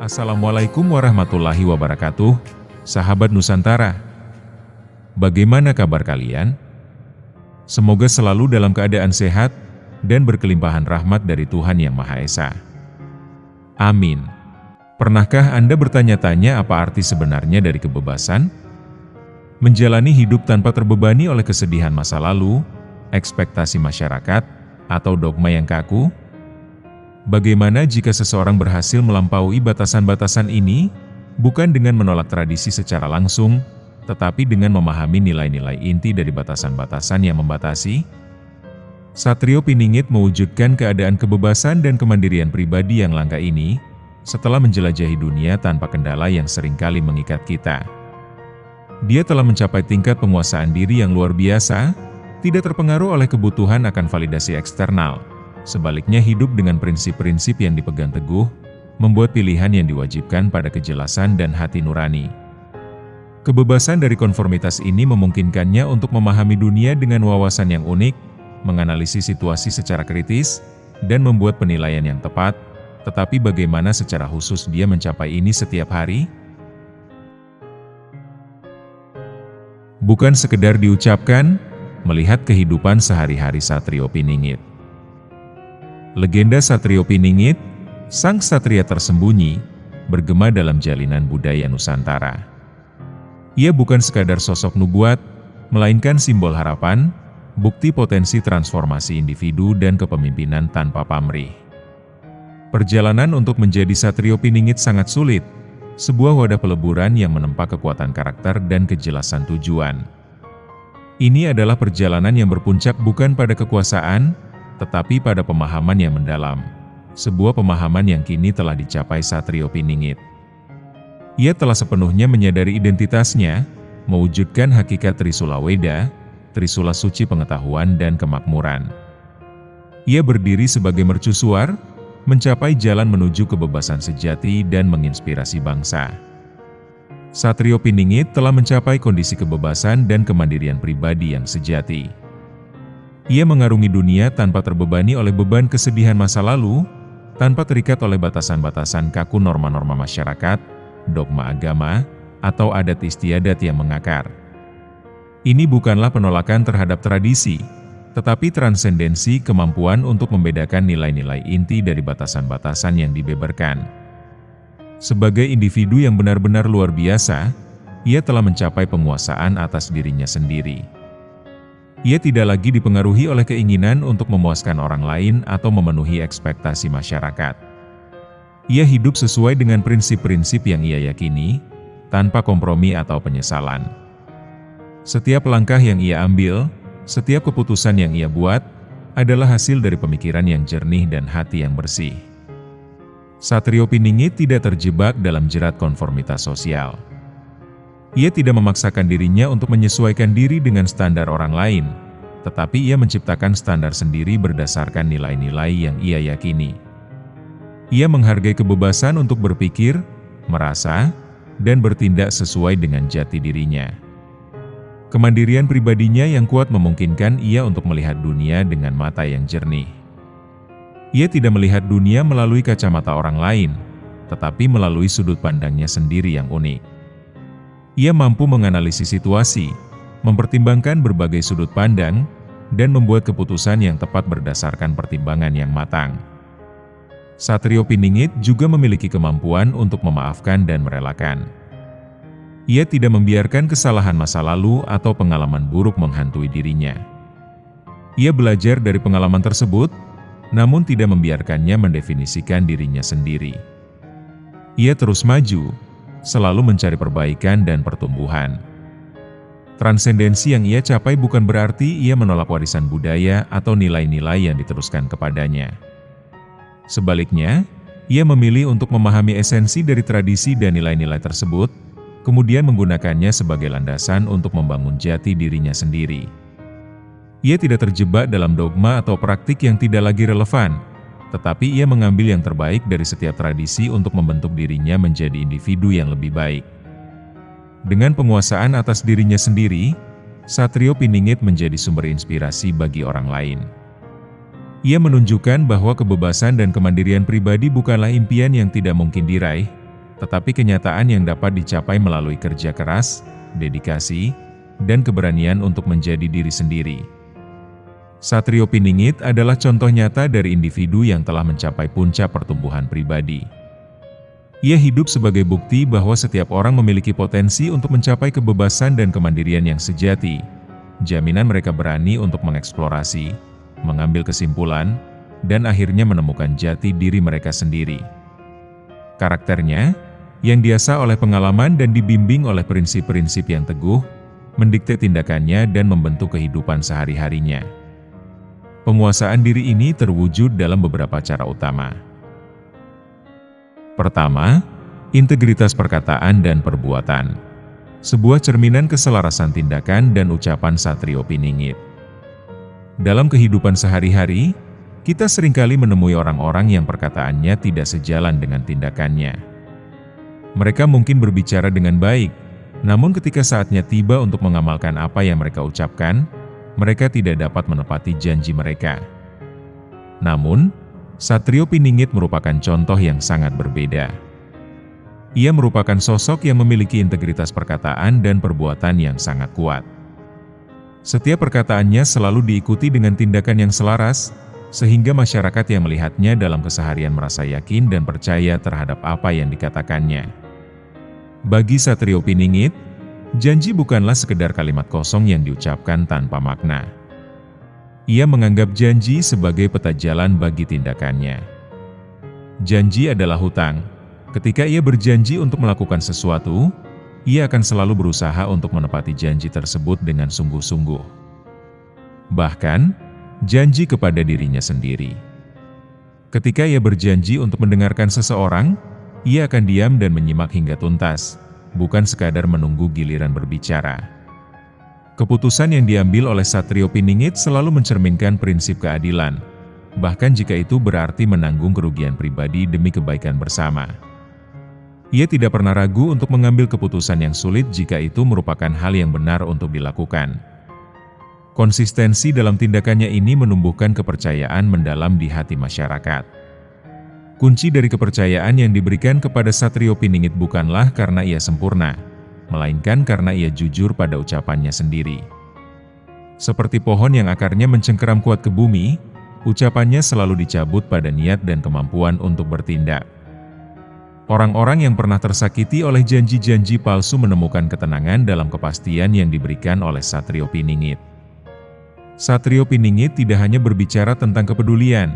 Assalamualaikum warahmatullahi wabarakatuh, sahabat Nusantara. Bagaimana kabar kalian? Semoga selalu dalam keadaan sehat dan berkelimpahan rahmat dari Tuhan Yang Maha Esa. Amin. Pernahkah Anda bertanya-tanya apa arti sebenarnya dari kebebasan? Menjalani hidup tanpa terbebani oleh kesedihan masa lalu, ekspektasi masyarakat, atau dogma yang kaku? Bagaimana jika seseorang berhasil melampaui batasan-batasan ini, bukan dengan menolak tradisi secara langsung, tetapi dengan memahami nilai-nilai inti dari batasan-batasan yang membatasi? Satrio Piningit mewujudkan keadaan kebebasan dan kemandirian pribadi yang langka ini, setelah menjelajahi dunia tanpa kendala yang seringkali mengikat kita. Dia telah mencapai tingkat penguasaan diri yang luar biasa, tidak terpengaruh oleh kebutuhan akan validasi eksternal. Sebaliknya hidup dengan prinsip-prinsip yang dipegang teguh, membuat pilihan yang diwajibkan pada kejelasan dan hati nurani. Kebebasan dari konformitas ini memungkinkannya untuk memahami dunia dengan wawasan yang unik, menganalisis situasi secara kritis, dan membuat penilaian yang tepat, tetapi bagaimana secara khusus dia mencapai ini setiap hari? Bukan sekedar diucapkan, melihat kehidupan sehari-hari Satrio Piningit. Legenda Satrio Piningit, sang satria tersembunyi, bergema dalam jalinan budaya Nusantara. Ia bukan sekadar sosok nubuat, melainkan simbol harapan, bukti potensi transformasi individu dan kepemimpinan tanpa pamrih. Perjalanan untuk menjadi Satrio Piningit sangat sulit, sebuah wadah peleburan yang menempa kekuatan karakter dan kejelasan tujuan. Ini adalah perjalanan yang berpuncak bukan pada kekuasaan, tetapi pada pemahaman yang mendalam, sebuah pemahaman yang kini telah dicapai Satrio Piningit. Ia telah sepenuhnya menyadari identitasnya, mewujudkan hakikat Trisula Weda, Trisula suci pengetahuan dan kemakmuran. Ia berdiri sebagai mercusuar, mencapai jalan menuju kebebasan sejati dan menginspirasi bangsa. Satrio Piningit telah mencapai kondisi kebebasan dan kemandirian pribadi yang sejati. Ia mengarungi dunia tanpa terbebani oleh beban kesedihan masa lalu, tanpa terikat oleh batasan-batasan kaku norma-norma masyarakat, dogma agama, atau adat istiadat yang mengakar. Ini bukanlah penolakan terhadap tradisi, tetapi transendensi kemampuan untuk membedakan nilai-nilai inti dari batasan-batasan yang dibeberkan. Sebagai individu yang benar-benar luar biasa, ia telah mencapai penguasaan atas dirinya sendiri. Ia tidak lagi dipengaruhi oleh keinginan untuk memuaskan orang lain atau memenuhi ekspektasi masyarakat. Ia hidup sesuai dengan prinsip-prinsip yang ia yakini, tanpa kompromi atau penyesalan. Setiap langkah yang ia ambil, setiap keputusan yang ia buat, adalah hasil dari pemikiran yang jernih dan hati yang bersih. Satrio Piningit tidak terjebak dalam jerat konformitas sosial. Ia tidak memaksakan dirinya untuk menyesuaikan diri dengan standar orang lain, tetapi ia menciptakan standar sendiri berdasarkan nilai-nilai yang ia yakini. Ia menghargai kebebasan untuk berpikir, merasa, dan bertindak sesuai dengan jati dirinya. Kemandirian pribadinya yang kuat memungkinkan ia untuk melihat dunia dengan mata yang jernih. Ia tidak melihat dunia melalui kacamata orang lain, tetapi melalui sudut pandangnya sendiri yang unik. Ia mampu menganalisis situasi, mempertimbangkan berbagai sudut pandang, dan membuat keputusan yang tepat berdasarkan pertimbangan yang matang. Satrio Piningit juga memiliki kemampuan untuk memaafkan dan merelakan. Ia tidak membiarkan kesalahan masa lalu atau pengalaman buruk menghantui dirinya. Ia belajar dari pengalaman tersebut, namun tidak membiarkannya mendefinisikan dirinya sendiri. Ia terus maju, selalu mencari perbaikan dan pertumbuhan. Transendensi yang ia capai bukan berarti ia menolak warisan budaya atau nilai-nilai yang diteruskan kepadanya. Sebaliknya, ia memilih untuk memahami esensi dari tradisi dan nilai-nilai tersebut, kemudian menggunakannya sebagai landasan untuk membangun jati dirinya sendiri. Ia tidak terjebak dalam dogma atau praktik yang tidak lagi relevan, tetapi ia mengambil yang terbaik dari setiap tradisi untuk membentuk dirinya menjadi individu yang lebih baik. Dengan penguasaan atas dirinya sendiri, Satrio Piningit menjadi sumber inspirasi bagi orang lain. Ia menunjukkan bahwa kebebasan dan kemandirian pribadi bukanlah impian yang tidak mungkin diraih, tetapi kenyataan yang dapat dicapai melalui kerja keras, dedikasi, dan keberanian untuk menjadi diri sendiri. Satrio Piningit adalah contoh nyata dari individu yang telah mencapai puncak pertumbuhan pribadi. Ia hidup sebagai bukti bahwa setiap orang memiliki potensi untuk mencapai kebebasan dan kemandirian yang sejati. Jaminan mereka berani untuk mengeksplorasi, mengambil kesimpulan, dan akhirnya menemukan jati diri mereka sendiri. Karakternya, yang diasah oleh pengalaman dan dibimbing oleh prinsip-prinsip yang teguh, mendikte tindakannya dan membentuk kehidupan sehari-harinya. Penguasaan diri ini terwujud dalam beberapa cara utama. Pertama, integritas perkataan dan perbuatan. Sebuah cerminan keselarasan tindakan dan ucapan Satrio Piningit. Dalam kehidupan sehari-hari, kita seringkali menemui orang-orang yang perkataannya tidak sejalan dengan tindakannya. Mereka mungkin berbicara dengan baik, namun ketika saatnya tiba untuk mengamalkan apa yang mereka ucapkan, mereka tidak dapat menepati janji mereka. Namun, Satrio Piningit merupakan contoh yang sangat berbeda. Ia merupakan sosok yang memiliki integritas perkataan dan perbuatan yang sangat kuat. Setiap perkataannya selalu diikuti dengan tindakan yang selaras, sehingga masyarakat yang melihatnya dalam keseharian merasa yakin dan percaya terhadap apa yang dikatakannya. Bagi Satrio Piningit, janji bukanlah sekedar kalimat kosong yang diucapkan tanpa makna. Ia menganggap janji sebagai peta jalan bagi tindakannya. Janji adalah hutang. Ketika ia berjanji untuk melakukan sesuatu, ia akan selalu berusaha untuk menepati janji tersebut dengan sungguh-sungguh. Bahkan, janji kepada dirinya sendiri. Ketika ia berjanji untuk mendengarkan seseorang, ia akan diam dan menyimak hingga tuntas, bukan sekadar menunggu giliran berbicara. Keputusan yang diambil oleh Satrio Piningit selalu mencerminkan prinsip keadilan, bahkan jika itu berarti menanggung kerugian pribadi demi kebaikan bersama. Ia tidak pernah ragu untuk mengambil keputusan yang sulit jika itu merupakan hal yang benar untuk dilakukan. Konsistensi dalam tindakannya ini menumbuhkan kepercayaan mendalam di hati masyarakat. Kunci dari kepercayaan yang diberikan kepada Satrio Piningit bukanlah karena ia sempurna, melainkan karena ia jujur pada ucapannya sendiri. Seperti pohon yang akarnya mencengkeram kuat ke bumi, ucapannya selalu dicabut pada niat dan kemampuan untuk bertindak. Orang-orang yang pernah tersakiti oleh janji-janji palsu menemukan ketenangan dalam kepastian yang diberikan oleh Satrio Piningit. Satrio Piningit tidak hanya berbicara tentang kepedulian,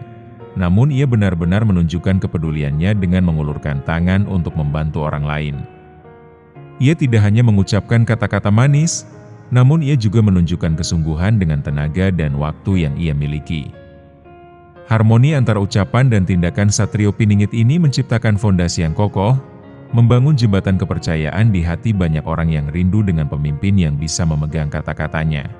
namun ia benar-benar menunjukkan kepeduliannya dengan mengulurkan tangan untuk membantu orang lain. Ia tidak hanya mengucapkan kata-kata manis, namun ia juga menunjukkan kesungguhan dengan tenaga dan waktu yang ia miliki. Harmoni antara ucapan dan tindakan Satrio Piningit ini menciptakan fondasi yang kokoh, membangun jembatan kepercayaan di hati banyak orang yang rindu dengan pemimpin yang bisa memegang kata-katanya.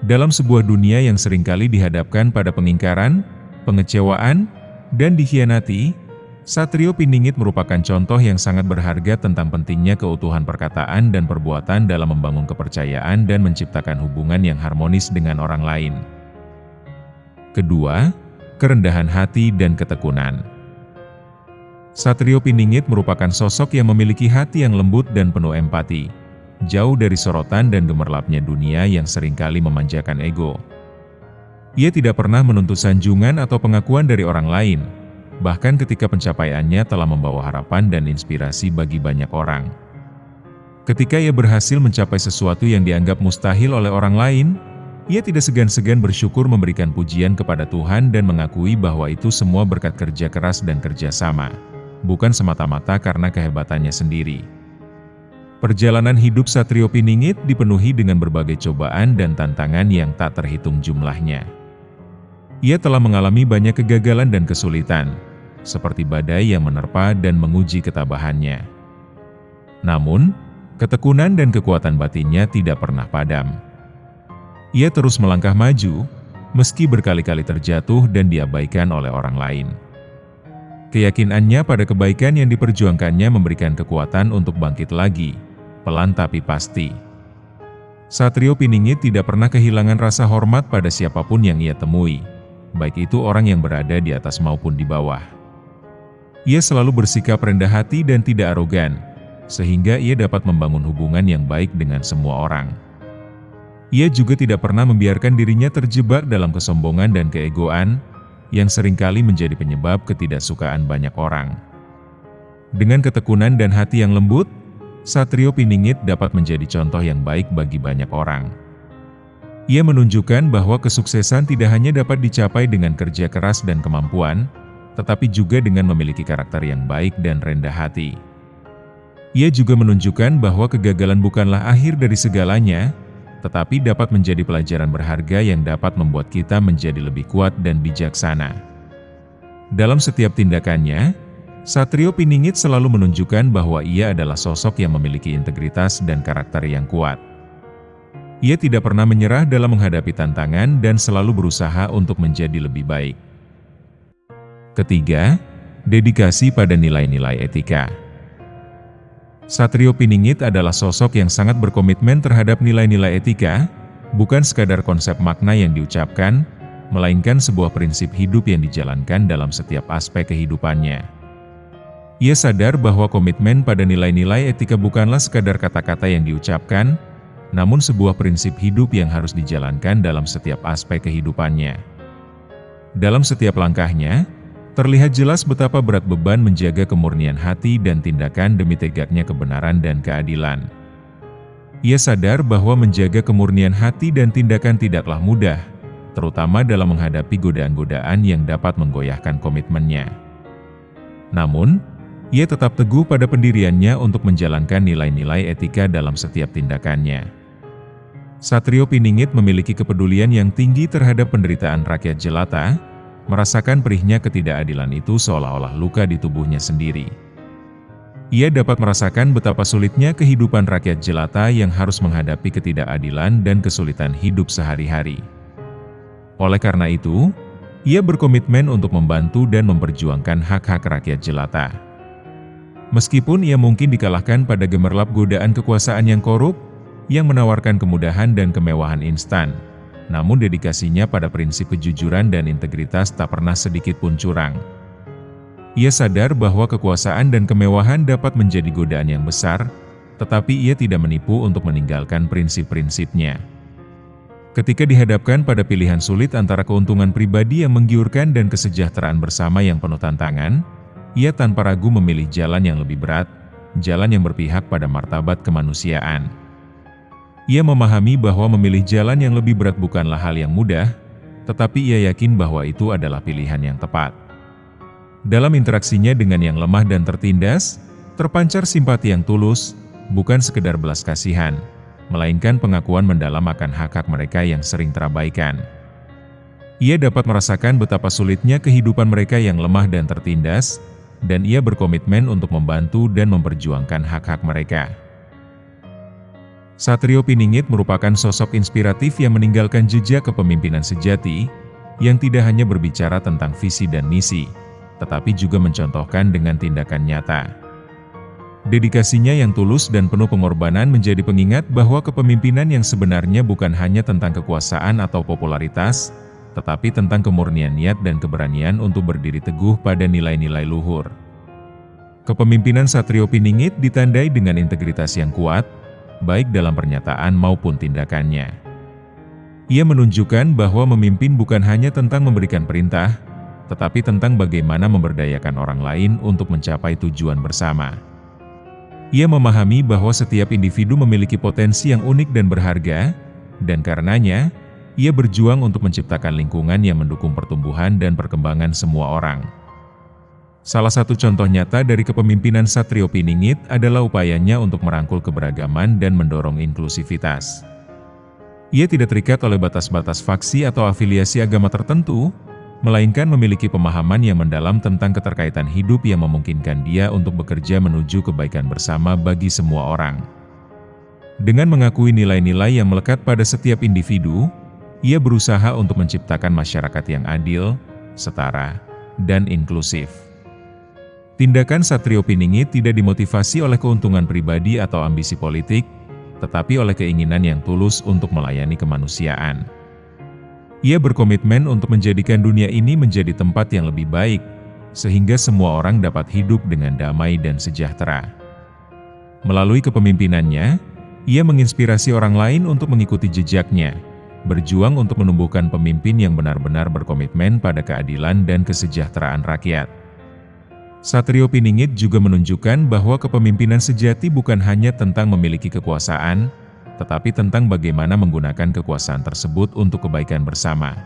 Dalam sebuah dunia yang seringkali dihadapkan pada pengingkaran, pengecewaan, dan dikhianati, Satrio Piningit merupakan contoh yang sangat berharga tentang pentingnya keutuhan perkataan dan perbuatan dalam membangun kepercayaan dan menciptakan hubungan yang harmonis dengan orang lain. Kedua, kerendahan hati dan ketekunan. Satrio Piningit merupakan sosok yang memiliki hati yang lembut dan penuh empati, jauh dari sorotan dan gemerlapnya dunia yang seringkali memanjakan ego. Ia tidak pernah menuntut sanjungan atau pengakuan dari orang lain, bahkan ketika pencapaiannya telah membawa harapan dan inspirasi bagi banyak orang. Ketika ia berhasil mencapai sesuatu yang dianggap mustahil oleh orang lain, ia tidak segan-segan bersyukur memberikan pujian kepada Tuhan dan mengakui bahwa itu semua berkat kerja keras dan kerja sama, bukan semata-mata karena kehebatannya sendiri. Perjalanan hidup Satrio Piningit dipenuhi dengan berbagai cobaan dan tantangan yang tak terhitung jumlahnya. Ia telah mengalami banyak kegagalan dan kesulitan, seperti badai yang menerpa dan menguji ketabahannya. Namun, ketekunan dan kekuatan batinnya tidak pernah padam. Ia terus melangkah maju, meski berkali-kali terjatuh dan diabaikan oleh orang lain. Keyakinannya pada kebaikan yang diperjuangkannya memberikan kekuatan untuk bangkit lagi, pelan tapi pasti. Satrio Piningit tidak pernah kehilangan rasa hormat pada siapapun yang ia temui, baik itu orang yang berada di atas maupun di bawah. Ia selalu bersikap rendah hati dan tidak arogan, sehingga ia dapat membangun hubungan yang baik dengan semua orang. Ia juga tidak pernah membiarkan dirinya terjebak dalam kesombongan dan keegoan, yang seringkali menjadi penyebab ketidaksukaan banyak orang. Dengan ketekunan dan hati yang lembut, Satrio Piningit dapat menjadi contoh yang baik bagi banyak orang. Ia menunjukkan bahwa kesuksesan tidak hanya dapat dicapai dengan kerja keras dan kemampuan, tetapi juga dengan memiliki karakter yang baik dan rendah hati. Ia juga menunjukkan bahwa kegagalan bukanlah akhir dari segalanya, tetapi dapat menjadi pelajaran berharga yang dapat membuat kita menjadi lebih kuat dan bijaksana. Dalam setiap tindakannya, Satrio Piningit selalu menunjukkan bahwa ia adalah sosok yang memiliki integritas dan karakter yang kuat. Ia tidak pernah menyerah dalam menghadapi tantangan dan selalu berusaha untuk menjadi lebih baik. Ketiga, dedikasi pada nilai-nilai etika. Satrio Piningit adalah sosok yang sangat berkomitmen terhadap nilai-nilai etika, bukan sekadar konsep makna yang diucapkan, melainkan sebuah prinsip hidup yang dijalankan dalam setiap aspek kehidupannya. Ia sadar bahwa komitmen pada nilai-nilai etika bukanlah sekadar kata-kata yang diucapkan, namun sebuah prinsip hidup yang harus dijalankan dalam setiap aspek kehidupannya. Dalam setiap langkahnya, terlihat jelas betapa berat beban menjaga kemurnian hati dan tindakan demi tegaknya kebenaran dan keadilan. Ia sadar bahwa menjaga kemurnian hati dan tindakan tidaklah mudah, terutama dalam menghadapi godaan-godaan yang dapat menggoyahkan komitmennya. Namun, ia tetap teguh pada pendiriannya untuk menjalankan nilai-nilai etika dalam setiap tindakannya. Satrio Piningit memiliki kepedulian yang tinggi terhadap penderitaan rakyat jelata, merasakan perihnya ketidakadilan itu seolah-olah luka di tubuhnya sendiri. Ia dapat merasakan betapa sulitnya kehidupan rakyat jelata yang harus menghadapi ketidakadilan dan kesulitan hidup sehari-hari. Oleh karena itu, ia berkomitmen untuk membantu dan memperjuangkan hak-hak rakyat jelata. Meskipun ia mungkin dikalahkan pada gemerlap godaan kekuasaan yang korup, yang menawarkan kemudahan dan kemewahan instan, namun dedikasinya pada prinsip kejujuran dan integritas tak pernah sedikit pun curang. Ia sadar bahwa kekuasaan dan kemewahan dapat menjadi godaan yang besar, tetapi ia tidak menipu untuk meninggalkan prinsip-prinsipnya. Ketika dihadapkan pada pilihan sulit antara keuntungan pribadi yang menggiurkan dan kesejahteraan bersama yang penuh tantangan, ia tanpa ragu memilih jalan yang lebih berat, jalan yang berpihak pada martabat kemanusiaan. Ia memahami bahwa memilih jalan yang lebih berat bukanlah hal yang mudah, tetapi ia yakin bahwa itu adalah pilihan yang tepat. Dalam interaksinya dengan yang lemah dan tertindas, terpancar simpati yang tulus, bukan sekedar belas kasihan, melainkan pengakuan mendalam akan hak-hak mereka yang sering terabaikan. Ia dapat merasakan betapa sulitnya kehidupan mereka yang lemah dan tertindas, dan ia berkomitmen untuk membantu dan memperjuangkan hak-hak mereka. Satrio Piningit merupakan sosok inspiratif yang meninggalkan jejak kepemimpinan sejati, yang tidak hanya berbicara tentang visi dan misi, tetapi juga mencontohkan dengan tindakan nyata. Dedikasinya yang tulus dan penuh pengorbanan menjadi pengingat bahwa kepemimpinan yang sebenarnya bukan hanya tentang kekuasaan atau popularitas, tetapi tentang kemurnian niat dan keberanian untuk berdiri teguh pada nilai-nilai luhur. Kepemimpinan Satrio Piningit ditandai dengan integritas yang kuat, baik dalam pernyataan maupun tindakannya. Ia menunjukkan bahwa memimpin bukan hanya tentang memberikan perintah, tetapi tentang bagaimana memberdayakan orang lain untuk mencapai tujuan bersama. Ia memahami bahwa setiap individu memiliki potensi yang unik dan berharga, dan karenanya, ia berjuang untuk menciptakan lingkungan yang mendukung pertumbuhan dan perkembangan semua orang. Salah satu contoh nyata dari kepemimpinan Satrio Piningit adalah upayanya untuk merangkul keberagaman dan mendorong inklusivitas. Ia tidak terikat oleh batas-batas faksi atau afiliasi agama tertentu, melainkan memiliki pemahaman yang mendalam tentang keterkaitan hidup yang memungkinkan dia untuk bekerja menuju kebaikan bersama bagi semua orang. Dengan mengakui nilai-nilai yang melekat pada setiap individu, ia berusaha untuk menciptakan masyarakat yang adil, setara, dan inklusif. Tindakan Satrio Piningit tidak dimotivasi oleh keuntungan pribadi atau ambisi politik, tetapi oleh keinginan yang tulus untuk melayani kemanusiaan. Ia berkomitmen untuk menjadikan dunia ini menjadi tempat yang lebih baik, sehingga semua orang dapat hidup dengan damai dan sejahtera. Melalui kepemimpinannya, ia menginspirasi orang lain untuk mengikuti jejaknya, berjuang untuk menumbuhkan pemimpin yang benar-benar berkomitmen pada keadilan dan kesejahteraan rakyat. Satrio Piningit juga menunjukkan bahwa kepemimpinan sejati bukan hanya tentang memiliki kekuasaan, tetapi tentang bagaimana menggunakan kekuasaan tersebut untuk kebaikan bersama.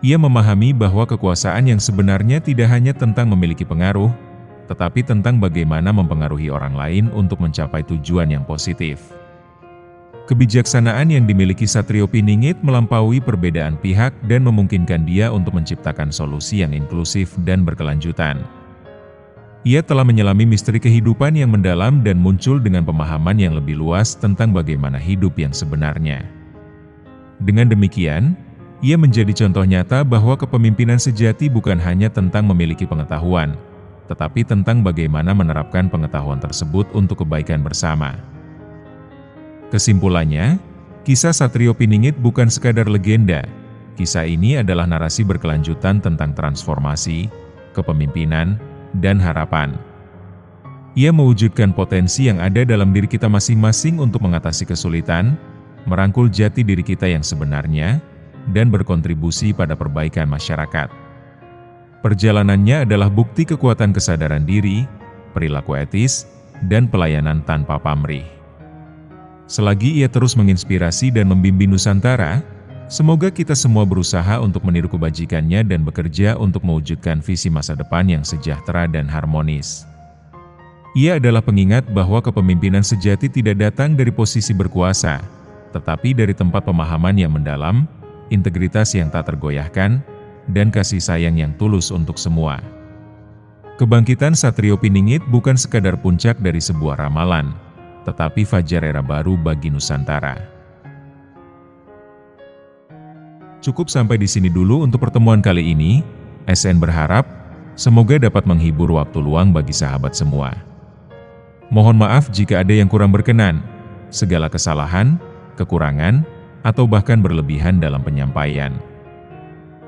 Ia memahami bahwa kekuasaan yang sebenarnya tidak hanya tentang memiliki pengaruh, tetapi tentang bagaimana mempengaruhi orang lain untuk mencapai tujuan yang positif. Kebijaksanaan yang dimiliki Satrio Piningit melampaui perbedaan pihak dan memungkinkan dia untuk menciptakan solusi yang inklusif dan berkelanjutan. Ia telah menyelami misteri kehidupan yang mendalam dan muncul dengan pemahaman yang lebih luas tentang bagaimana hidup yang sebenarnya. Dengan demikian, ia menjadi contoh nyata bahwa kepemimpinan sejati bukan hanya tentang memiliki pengetahuan, tetapi tentang bagaimana menerapkan pengetahuan tersebut untuk kebaikan bersama. Kesimpulannya, kisah Satrio Piningit bukan sekadar legenda. Kisah ini adalah narasi berkelanjutan tentang transformasi, kepemimpinan, dan harapan. Ia mewujudkan potensi yang ada dalam diri kita masing-masing untuk mengatasi kesulitan, merangkul jati diri kita yang sebenarnya, dan berkontribusi pada perbaikan masyarakat. Perjalanannya adalah bukti kekuatan kesadaran diri, perilaku etis, dan pelayanan tanpa pamrih. Selagi ia terus menginspirasi dan membimbing Nusantara, semoga kita semua berusaha untuk meniru kebajikannya dan bekerja untuk mewujudkan visi masa depan yang sejahtera dan harmonis. Ia adalah pengingat bahwa kepemimpinan sejati tidak datang dari posisi berkuasa, tetapi dari tempat pemahaman yang mendalam, integritas yang tak tergoyahkan, dan kasih sayang yang tulus untuk semua. Kebangkitan Satrio Piningit bukan sekadar puncak dari sebuah ramalan, tetapi fajar era baru bagi Nusantara. Cukup sampai di sini dulu untuk pertemuan kali ini. SN berharap, semoga dapat menghibur waktu luang bagi sahabat semua. Mohon maaf jika ada yang kurang berkenan, segala kesalahan, kekurangan, atau bahkan berlebihan dalam penyampaian.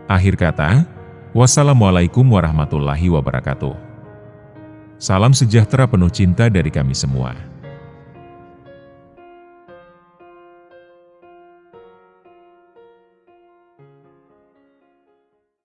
Akhir kata, wassalamualaikum warahmatullahi wabarakatuh. Salam sejahtera penuh cinta dari kami semua.